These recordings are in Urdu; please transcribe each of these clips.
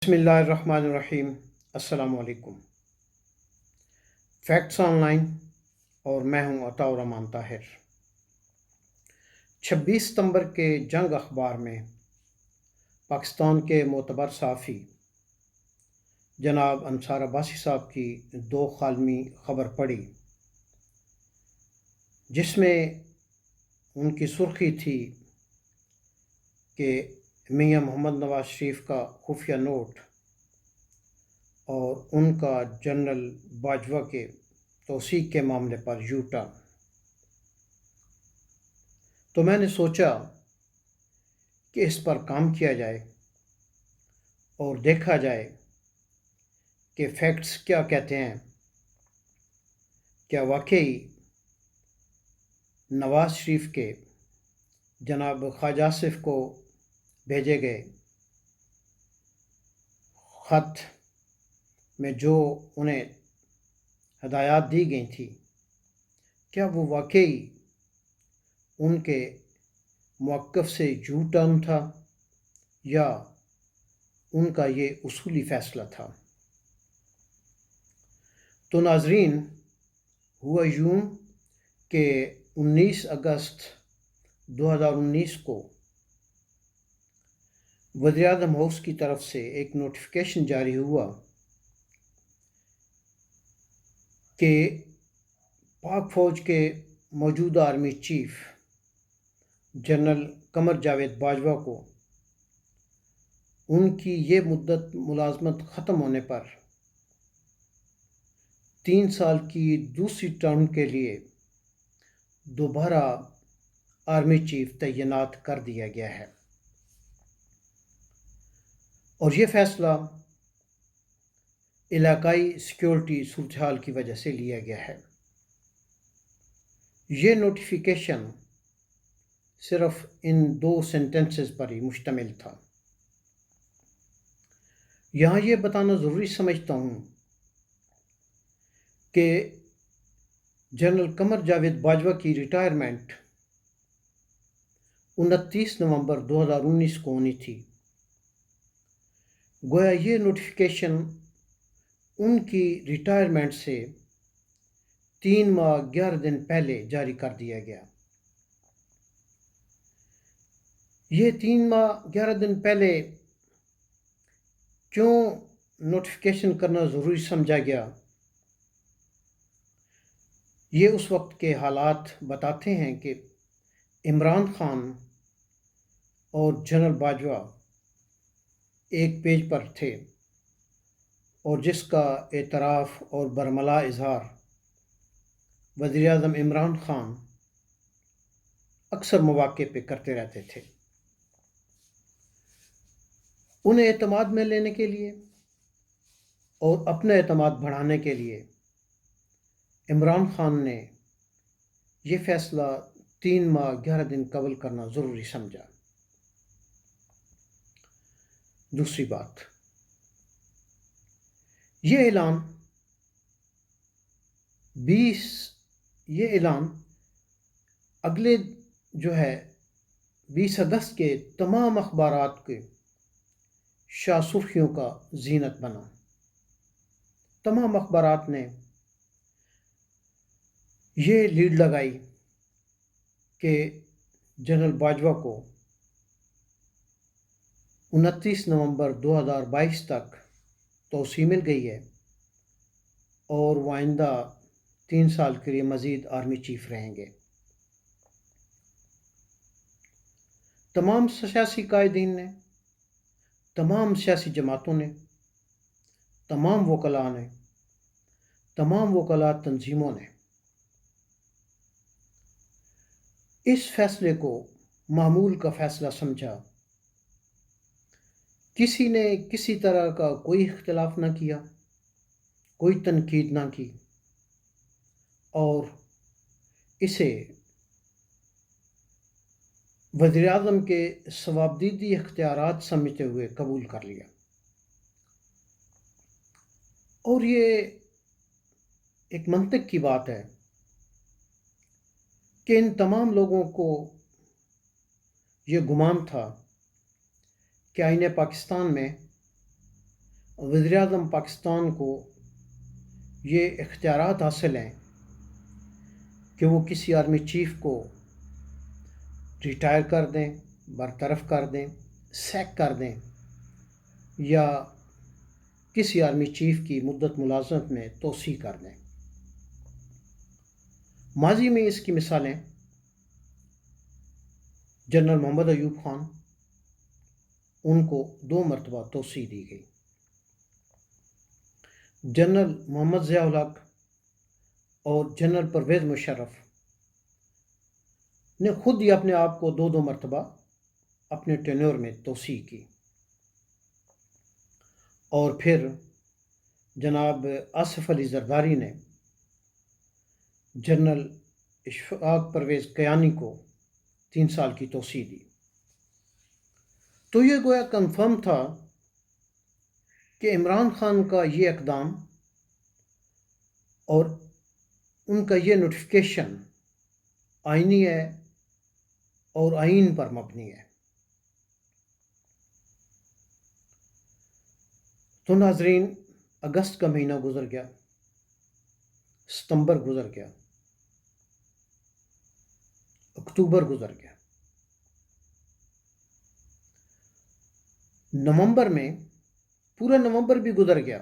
بسم اللہ الرحمن الرحیم۔ السلام علیکم۔ فیکٹس آن لائن اور میں ہوں عطاء الرحمان طاہر۔ 26 ستمبر کے جنگ اخبار میں پاکستان کے معتبر صحافی جناب انصار عباسی صاحب کی 2 کالمی خبر پڑھی، جس میں ان کی سرخی تھی کہ میاں محمد نواز شریف کا خفیہ نوٹ اور ان کا جنرل باجوہ کے توثیق کے معاملے پر یو ٹرن۔ تو میں نے سوچا کہ اس پر کام کیا جائے اور دیکھا جائے کہ فیکٹس کیا کہتے ہیں۔ کیا واقعی نواز شریف کے جناب خواجہ آصف کو بھیجے گئے خط میں جو انہیں ہدایات دی گئی تھی، کیا وہ واقعی ان کے موقف سے یو ٹرن تھا یا ان کا یہ اصولی فیصلہ تھا؟ تو ناظرین، ہوا یوں کہ 19 اگست 2019 کو وزیراعظم ہاؤس کی طرف سے ایک نوٹیفیکیشن جاری ہوا کہ پاک فوج کے موجودہ army chief general Qamar Javed Bajwa کو ان کی یہ مدت ملازمت ختم ہونے پر 3 سال کی دوسری ٹرم کے لیے دوبارہ آرمی چیف تعینات کر دیا گیا ہے، اور یہ فیصلہ علاقائی سیکیورٹی صورتحال کی وجہ سے لیا گیا ہے۔ یہ نوٹیفیکیشن صرف ان 2 سینٹنسز پر ہی مشتمل تھا۔ یہاں یہ بتانا ضروری سمجھتا ہوں کہ جنرل قمر جاوید باجوہ کی ریٹائرمنٹ 29 نومبر 2019 کو ہونی تھی۔ گویا یہ نوٹیفیکیشن ان کی ریٹائرمنٹ سے 3 ماہ 11 دن پہلے جاری کر دیا گیا۔ یہ 3 ماہ 11 دن پہلے کیوں نوٹیفیکیشن کرنا ضروری سمجھا گیا؟ یہ اس وقت کے حالات بتاتے ہیں کہ عمران خان اور جنرل باجوہ ایک پیج پر تھے، اور جس کا اعتراف اور برملا اظہار وزیراعظم عمران خان اکثر مواقع پہ کرتے رہتے تھے۔ انہیں اعتماد میں لینے کے لیے اور اپنا اعتماد بڑھانے کے لیے عمران خان نے یہ فیصلہ 3 ماہ 11 دن قبل کرنا ضروری سمجھا۔ دوسری بات، یہ اعلان اگلے 20 اگست کے تمام اخبارات کے شاہ سرخیوں کا زینت بنا۔ تمام اخبارات نے یہ لیڈ لگائی کہ جنرل باجوہ کو 29 نومبر 2022 تک توسیع مل گئی ہے اور وہ آئندہ 3 سال کے لیے مزید آرمی چیف رہیں گے۔ تمام سیاسی قائدین نے، تمام سیاسی جماعتوں نے، تمام وکلاء نے، تمام وکلاء تنظیموں نے اس فیصلے کو معمول کا فیصلہ سمجھا۔ کسی نے کسی طرح کا کوئی اختلاف نہ کیا، کوئی تنقید نہ کی، اور اسے وزیراعظم کے ثوابدیدی اختیارات سمجھتے ہوئے قبول کر لیا۔ اور یہ ایک منطق کی بات ہے کہ ان تمام لوگوں کو یہ گمان تھا کہ آئین پاکستان میں وزیر اعظم پاکستان کو یہ اختیارات حاصل ہیں کہ وہ کسی آرمی چیف کو ریٹائر کر دیں، برطرف کر دیں، سیک کر دیں، یا کسی آرمی چیف کی مدت ملازمت میں توسیع کر دیں۔ ماضی میں اس کی مثالیں جنرل محمد ایوب خان، ان کو 2 مرتبہ توسیع دی گئی۔ جنرل محمد ضیاء الحق اور جنرل پرویز مشرف نے خود ہی اپنے آپ کو 2 مرتبہ اپنے ٹینیور میں توسیع کی، اور پھر جناب آصف علی زرداری نے جنرل اشفاق پرویز کیانی کو 3 سال کی توسیع دی۔ تو یہ گویا کنفرم تھا کہ عمران خان کا یہ اقدام اور ان کا یہ نوٹیفیکیشن آئینی ہے اور آئین پر مبنی ہے۔ تو ناظرین، اگست کا مہینہ گزر گیا، ستمبر گزر گیا، اکتوبر گزر گیا، نومبر میں پورا نومبر بھی گزر گیا۔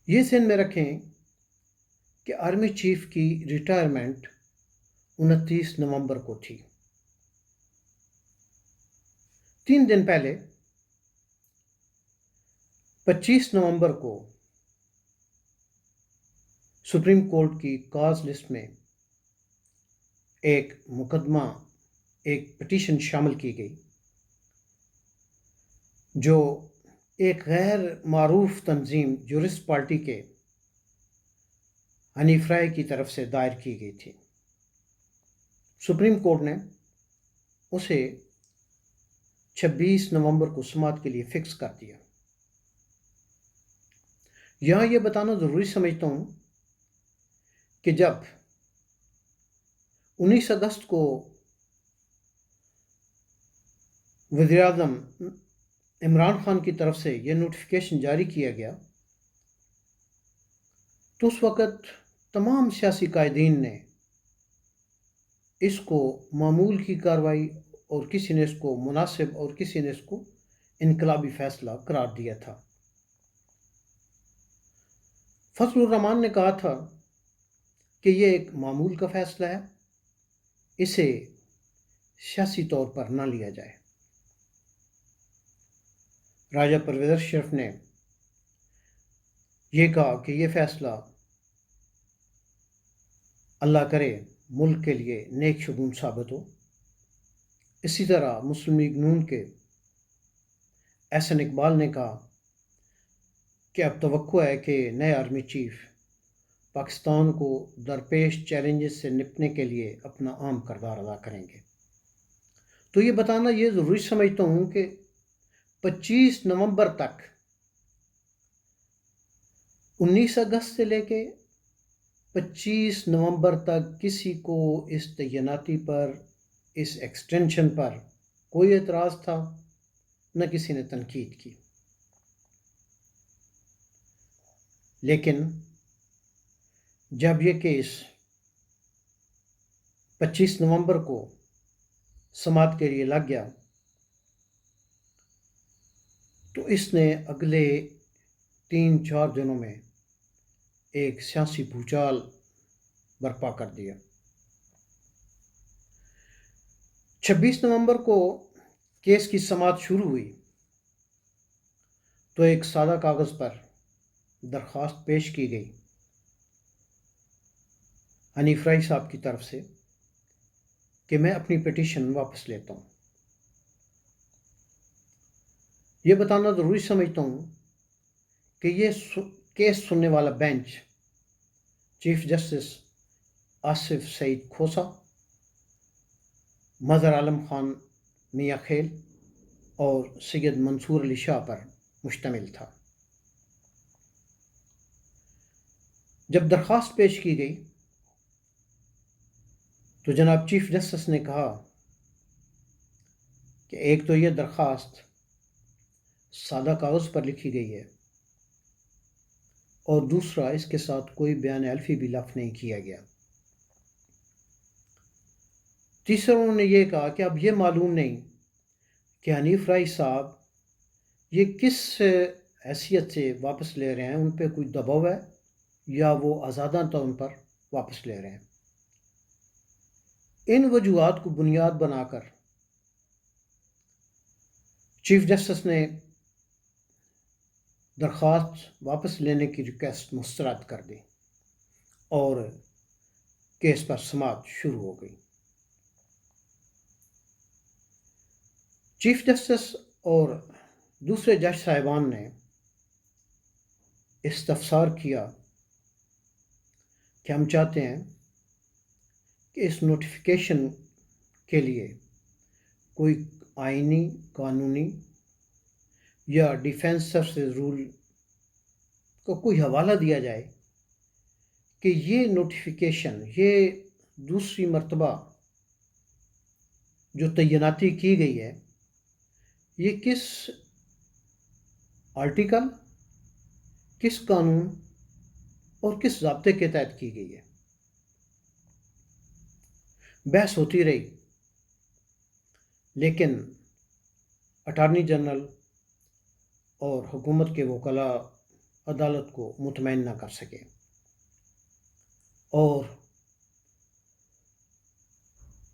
یہ ذہن میں رکھیں کہ آرمی چیف کی ریٹائرمنٹ 29 نومبر کو تھی۔ 3 دن پہلے 25 نومبر کو سپریم کورٹ کی کاز لسٹ میں ایک مقدمہ، ایک پٹیشن شامل کی گئی جو ایک غیر معروف تنظیم جورسٹ پارٹی کے حنیف رائے کی طرف سے دائر کی گئی تھی۔ سپریم کورٹ نے اسے 26 نومبر کو سماعت کے لیے فکس کر دیا۔ یہاں یہ بتانا ضروری سمجھتا ہوں کہ جب 19 اگست کو وزیر اعظم عمران خان کی طرف سے یہ نوٹیفیکیشن جاری کیا گیا تو اس وقت تمام سیاسی قائدین نے اس کو معمول کی کارروائی، اور کسی نے اس کو مناسب اور کسی نے اس کو انقلابی فیصلہ قرار دیا تھا۔ فضل الرحمان نے کہا تھا کہ یہ ایک معمول کا فیصلہ ہے، اسے سیاسی طور پر نہ لیا جائے۔ راجہ پرویز اشرف نے یہ کہا کہ یہ فیصلہ اللہ کرے ملک کے لیے نیک شگون ثابت ہو۔ اسی طرح مسلم لیگ نون کے احسن اقبال نے کہا کہ اب توقع ہے کہ نئے آرمی چیف پاکستان کو درپیش چیلنجز سے نپٹنے کے لیے اپنا اہم کردار ادا کریں گے۔ تو یہ بتانا یہ ضروری سمجھتا ہوں کہ 25 نومبر تک، 19 اگست سے لے کے 25 نومبر تک کسی کو اس تعیناتی پر، اس ایکسٹینشن پر کوئی اعتراض تھا، نہ کسی نے تنقید کی۔ لیکن جب یہ کیس 25 نومبر کو سماعت کے لیے لگ گیا تو اس نے اگلے 3-4 دنوں میں ایک سیاسی بھوچال برپا کر دیا۔ 26 نومبر کو کیس کی سماعت شروع ہوئی تو ایک سادہ کاغذ پر درخواست پیش کی گئی حنیف رائے صاحب کی طرف سے کہ میں اپنی پٹیشن واپس لیتا ہوں۔ یہ بتانا ضروری سمجھتا ہوں کہ یہ کیس سننے والا بینچ چیف جسٹس آصف سعید کھوسہ، مظہر عالم خان میاں خیل اور سید منصور علی شاہ پر مشتمل تھا۔ جب درخواست پیش کی گئی تو جناب چیف جسٹس نے کہا کہ ایک تو یہ درخواست سادہ کاغذ پر لکھی گئی ہے، اور دوسرا اس کے ساتھ کوئی بیان الفی بھی لفظ نہیں کیا گیا۔ تیسرا انہوں نے یہ کہا کہ اب یہ معلوم نہیں کہ حنیف رائی صاحب یہ کس حیثیت سے واپس لے رہے ہیں، ان پہ کوئی دباؤ ہے یا وہ آزادانہ طور پر واپس لے رہے ہیں۔ ان وجوہات کو بنیاد بنا کر چیف جسٹس نے درخواست واپس لینے کی ریکویسٹ مسترد کر دی اور کیس پر سماعت شروع ہو گئی۔ چیف جسٹس اور دوسرے جج صاحبان نے استفسار کیا کہ ہم چاہتے ہیں کہ اس نوٹیفیکیشن کے لیے کوئی آئینی، قانونی یا ڈیفینس سروسز رول کو کوئی حوالہ دیا جائے کہ یہ نوٹیفیکیشن، یہ دوسری مرتبہ جو تعیناتی کی گئی ہے، یہ کس آرٹیکل، کس قانون اور کس ضابطے کے تحت کی گئی ہے۔ بحث ہوتی رہی، لیکن اٹارنی جنرل اور حکومت کے وکلاء عدالت کو مطمئن نہ کر سکے، اور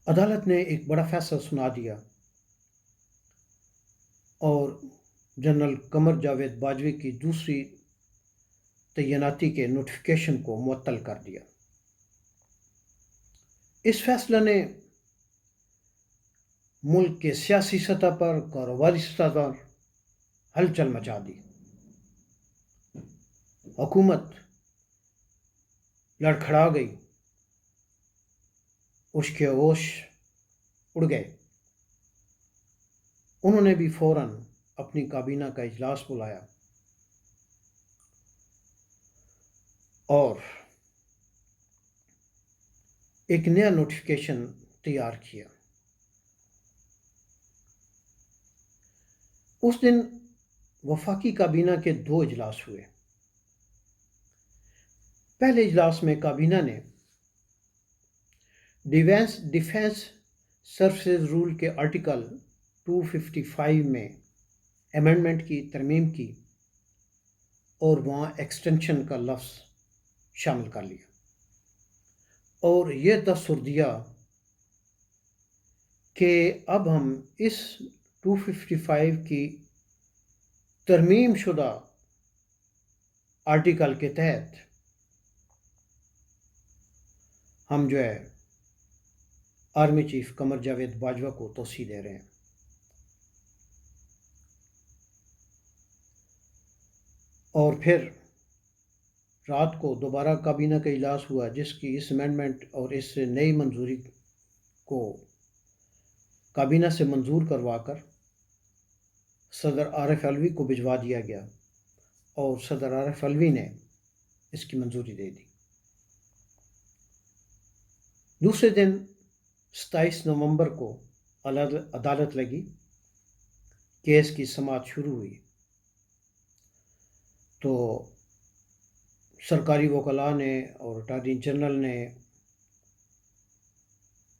عدالت نے ایک بڑا فیصلہ سنا دیا اور جنرل قمر جاوید باجوہ کی دوسری تعیناتی کے نوٹیفیکیشن کو معطل کر دیا۔ اس فیصلے نے ملک کے سیاسی سطح پر، کاروباری سطح پر ہلچل مچا دی۔ حکومت لڑکھڑا گئی، اس کے ہوش اڑ گئے۔ انہوں نے بھی فوراً اپنی کابینہ کا اجلاس بلایا اور ایک نیا نوٹیفیکیشن تیار کیا۔ اس دن وفاقی کابینہ کے 2 اجلاس ہوئے۔ پہلے اجلاس میں کابینہ نے ڈیفینس سروسز رول کے آرٹیکل 255 میں امینڈمنٹ کی ترمیم کی اور وہاں ایکسٹینشن کا لفظ شامل کر لیا، اور یہ تصور دیا کہ اب ہم اس 255 کی ترمیم شدہ آرٹیکل کے تحت ہم جو ہے آرمی چیف قمر جاوید باجوہ کو توسیع دے رہے ہیں۔ اور پھر رات کو دوبارہ کابینہ کا اجلاس ہوا، جس کی اس امینڈمنٹ اور اس نئی منظوری کو کابینہ سے منظور کروا کر صدر عارف علوی کو بھجوا دیا گیا، اور صدر عارف علوی نے اس کی منظوری دے دی۔ دوسرے دن 27 نومبر کو عدالت لگی، کیس کی سماعت شروع ہوئی، تو سرکاری وکلاء نے اور اٹارنی جنرل نے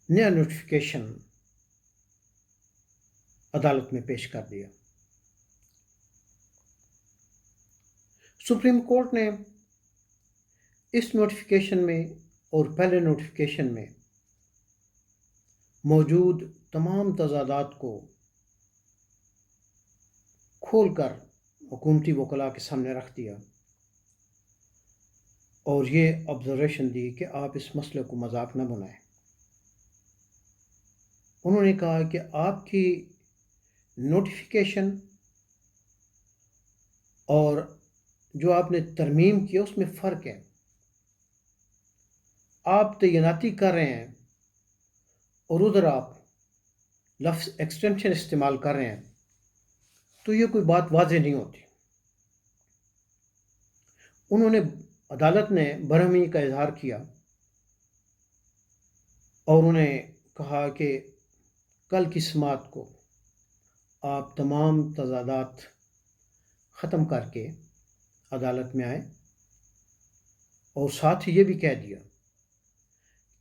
نیا نوٹیفیکیشن عدالت میں پیش کر دیا۔ سپریم کورٹ نے اس نوٹیفیکیشن میں اور پہلے نوٹیفیکیشن میں موجود تمام تضادات کو کھول کر حکومتی وکلاء کے سامنے رکھ دیا، اور یہ آبزرویشن دی کہ آپ اس مسئلے کو مذاق نہ بنائیں۔ انہوں نے کہا کہ آپ کی نوٹیفیکیشن اور جو آپ نے ترمیم کی اس میں فرق ہے۔ آپ تعیناتی کر رہے ہیں اور ادھر آپ لفظ ایکسٹینشن استعمال کر رہے ہیں، تو یہ کوئی بات واضح نہیں ہوتی۔ انہوں نے عدالت نے برہمی کا اظہار کیا اور انہوں نے کہا کہ کل کی سماعت کو آپ تمام تضادات ختم کر کے عدالت میں آئے، اور ساتھ ہی یہ بھی کہہ دیا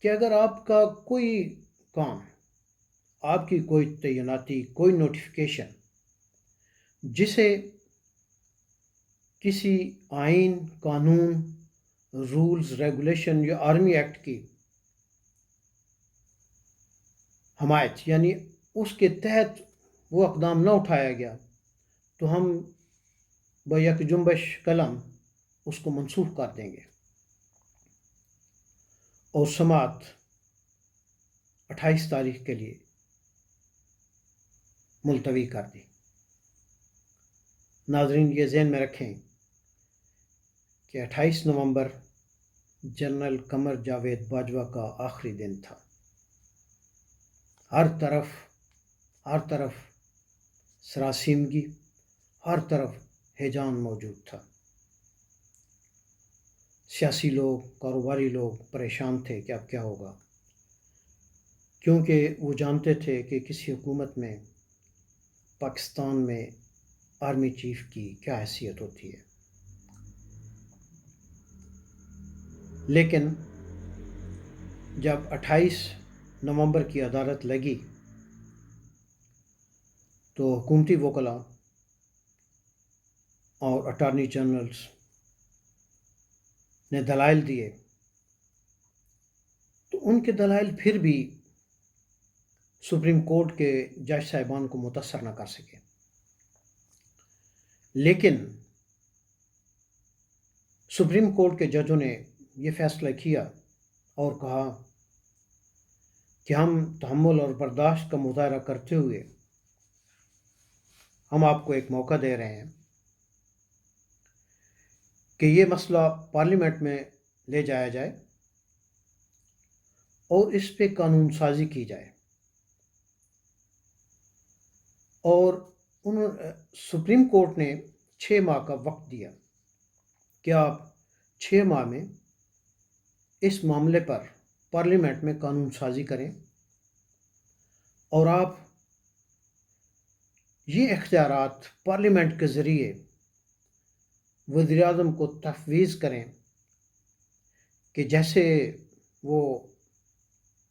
کہ اگر آپ کا کوئی کام، آپ کی کوئی تعیناتی، کوئی نوٹیفیکیشن جسے کسی آئین، قانون، رولز، ریگولیشن یا آرمی ایکٹ کی حمایت، یعنی اس کے تحت وہ اقدام نہ اٹھایا گیا، تو ہم بیک جنبش قلم اس کو منسوخ کر دیں گے۔ اور سماعت 28 تاریخ کے لیے ملتوی کر دی۔ ناظرین، یہ ذہن میں رکھیں کہ 28 نومبر جنرل قمر جاوید باجوہ کا آخری دن تھا۔ ہر طرف سراسیمگی، ہر طرف ہیجان موجود تھا۔ سیاسی لوگ، کاروباری لوگ پریشان تھے کہ اب کیا ہوگا، کیونکہ وہ جانتے تھے کہ کسی حکومت میں، پاکستان میں آرمی چیف کی کیا حیثیت ہوتی ہے۔ لیکن جب 28 نومبر کی عدالت لگی تو حکومتی وکلاء اور اٹارنی جنرلز نے دلائل دیے، تو ان کے دلائل پھر بھی سپریم کورٹ کے جج صاحبان کو متاثر نہ کر سکے۔ لیکن سپریم کورٹ کے ججوں نے یہ فیصلہ کیا اور کہا کہ ہم تحمل اور برداشت کا مظاہرہ کرتے ہوئے ہم آپ کو ایک موقع دے رہے ہیں کہ یہ مسئلہ پارلیمنٹ میں لے جایا جائے اور اس پہ قانون سازی کی جائے۔ اور سپریم کورٹ نے 6 ماہ کا وقت دیا کہ آپ 6 ماہ میں اس معاملے پر پارلیمنٹ میں قانون سازی کریں، اور آپ یہ اختیارات پارلیمنٹ کے ذریعے وزیر اعظم کو تفویض کریں کہ جیسے وہ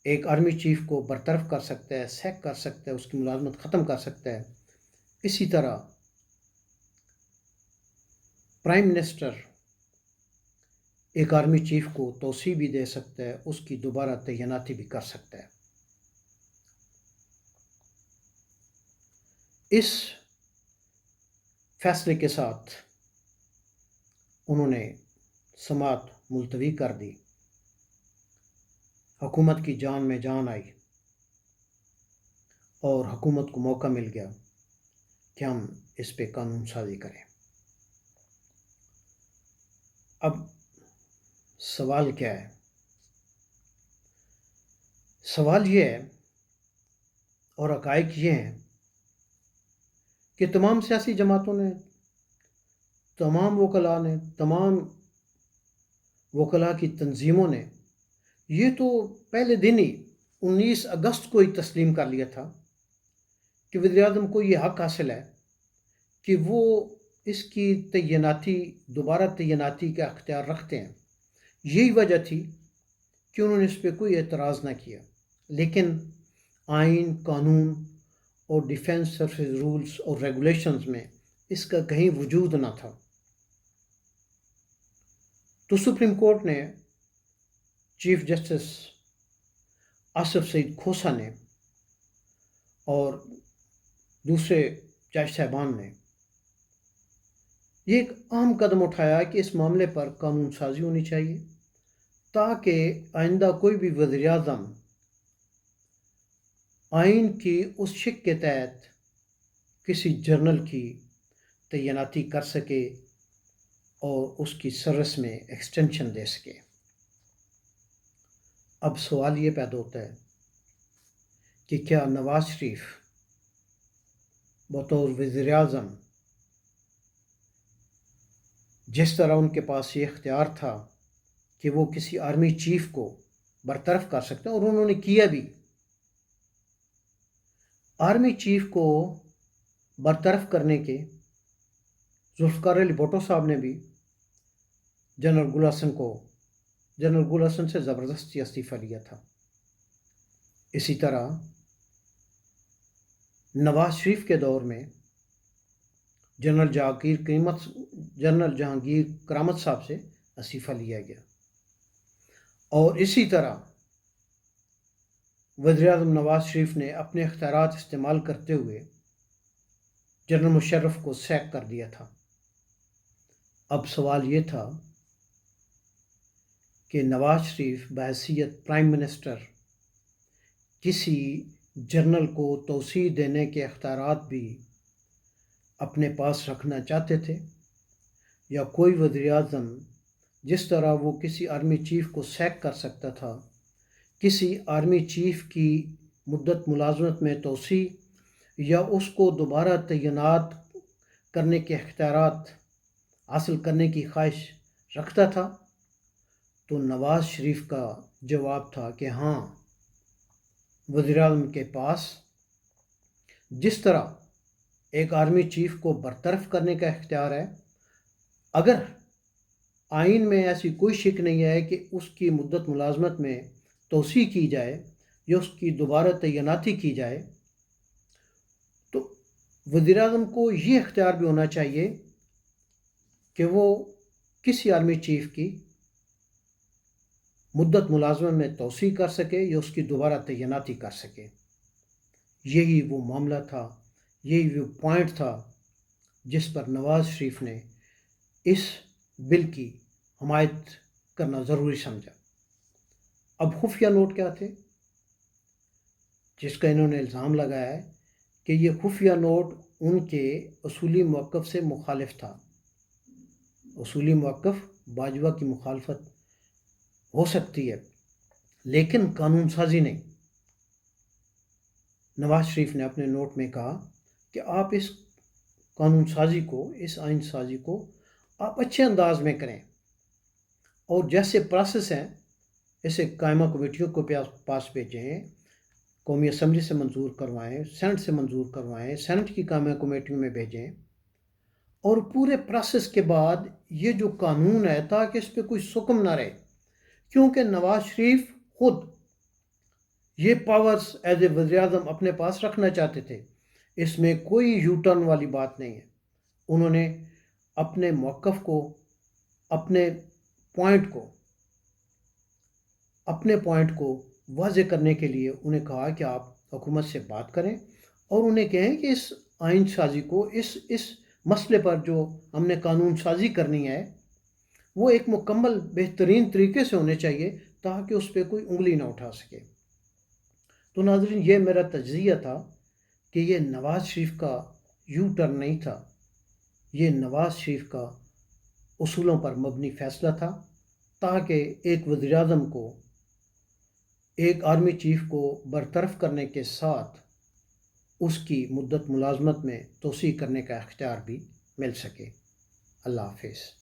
ایک آرمی چیف کو برطرف کر سکتا ہے، سیک کر سکتا ہے، اس کی ملازمت ختم کر سکتا ہے، اسی طرح پرائم منسٹر ایک آرمی چیف کو توسیع بھی دے سکتا ہے، اس کی دوبارہ تعیناتی بھی کر سکتا ہے۔ اس فیصلے کے ساتھ انہوں نے سماعت ملتوی کر دی۔ حکومت کی جان میں جان آئی اور حکومت کو موقع مل گیا کہ ہم اس پہ قانون سازی کریں۔ اب سوال کیا ہے؟ سوال یہ ہے اور حقائق یہ ہیں کہ تمام سیاسی جماعتوں نے، تمام وکلاء نے، تمام وکلاء کی تنظیموں نے یہ تو پہلے دن ہی 19 اگست کو ہی تسلیم کر لیا تھا کہ وزیر اعظم کو یہ حق حاصل ہے کہ وہ اس کی دوبارہ تعیناتی کا اختیار رکھتے ہیں۔ یہی وجہ تھی کہ انہوں نے اس پہ کوئی اعتراض نہ کیا۔ لیکن آئین، قانون اور ڈیفینس سروسز رولز اور ریگولیشنز میں اس کا کہیں وجود نہ تھا۔ تو سپریم کورٹ نے چیف جسٹس آصف سعید کھوسہ نے اور دوسرے جج صاحبان نے یہ ایک اہم قدم اٹھایا کہ اس معاملے پر قانون سازی ہونی چاہیے، تاکہ آئندہ کوئی بھی وزیر اعظم آئین کی اس شق کے تحت کسی جرنل کی تعیناتی کر سکے اور اس کی سروس میں ایکسٹینشن دے سکے۔ اب سوال یہ پیدا ہوتا ہے کہ کیا نواز شریف بطور وزیر اعظم، جس طرح ان کے پاس یہ اختیار تھا کہ وہ کسی آرمی چیف کو برطرف کر سکتے ہیں، اور انہوں نے کیا بھی، آرمی چیف کو برطرف کرنے کے ذوالفقار علی بھٹو صاحب نے بھی جنرل گل حسن سے زبردستی استعفیٰ لیا تھا۔ اسی طرح نواز شریف کے دور میں جنرل جہانگیر کرامت صاحب سے استعفیٰ لیا گیا، اور اسی طرح وزیر اعظم نواز شریف نے اپنے اختیارات استعمال کرتے ہوئے جنرل مشرف کو سیک کر دیا تھا۔ اب سوال یہ تھا کہ نواز شریف بحیثیت پرائم منسٹر کسی جنرل کو توسیع دینے کے اختیارات بھی اپنے پاس رکھنا چاہتے تھے، یا کوئی وزیر اعظم جس طرح وہ کسی آرمی چیف کو سیک کر سکتا تھا، کسی آرمی چیف کی مدت ملازمت میں توسیع یا اس کو دوبارہ تعینات کرنے کے اختیارات حاصل کرنے کی خواہش رکھتا تھا، تو نواز شریف کا جواب تھا کہ ہاں، وزیر اعظم کے پاس جس طرح ایک آرمی چیف کو برطرف کرنے کا اختیار ہے، اگر آئین میں ایسی کوئی شک نہیں ہے کہ اس کی مدت ملازمت میں توسیع کی جائے یا اس کی دوبارہ تعیناتی کی جائے، تو وزیر اعظم کو یہ اختیار بھی ہونا چاہیے کہ وہ کسی آرمی چیف کی مدت ملازمت میں توسیع کر سکے یا اس کی دوبارہ تعیناتی کر سکے۔ یہی وہ معاملہ تھا، یہی وہ پوائنٹ تھا جس پر نواز شریف نے اس بل کی حمایت کرنا ضروری سمجھا۔ اب خفیہ نوٹ کیا تھے جس کا انہوں نے الزام لگایا ہے کہ یہ خفیہ نوٹ ان کے اصولی موقف سے مخالف تھا۔ اصولی موقف باجوہ کی مخالفت ہو سکتی ہے، لیکن قانون سازی نہیں۔ نواز شریف نے اپنے نوٹ میں کہا کہ آپ اس قانون سازی کو، اس آئین سازی کو آپ اچھے انداز میں کریں، اور جیسے پروسیس ہیں اسے قائمہ کمیٹیوں کو پاس بھیجیں، قومی اسمبلی سے منظور کروائیں، سینٹ سے منظور کروائیں، سینٹ کی قائمہ کمیٹیوں میں بھیجیں، اور پورے پروسیس کے بعد یہ جو قانون ہے تاکہ اس پہ کوئی سکم نہ رہے، کیونکہ نواز شریف خود یہ پاورز ایز اے وزیر اعظم اپنے پاس رکھنا چاہتے تھے۔ اس میں کوئی یو ٹرن والی بات نہیں ہے۔ انہوں نے اپنے موقف کو، اپنے پوائنٹ کو واضح کرنے کے لیے انہیں کہا کہ آپ حکومت سے بات کریں اور انہیں کہیں کہ اس آئین سازی کو، اس مسئلے پر جو ہم نے قانون سازی کرنی ہے، وہ ایک مکمل بہترین طریقے سے ہونے چاہیے تاکہ اس پہ کوئی انگلی نہ اٹھا سکے۔ تو ناظرین، یہ میرا تجزیہ تھا کہ یہ نواز شریف کا یو ٹرن نہیں تھا، یہ نواز شریف کا اصولوں پر مبنی فیصلہ تھا، تاکہ ایک وزیر اعظم کو ایک آرمی چیف کو برطرف کرنے کے ساتھ اس کی مدت ملازمت میں توسیع کرنے کا اختیار بھی مل سکے۔ اللہ حافظ۔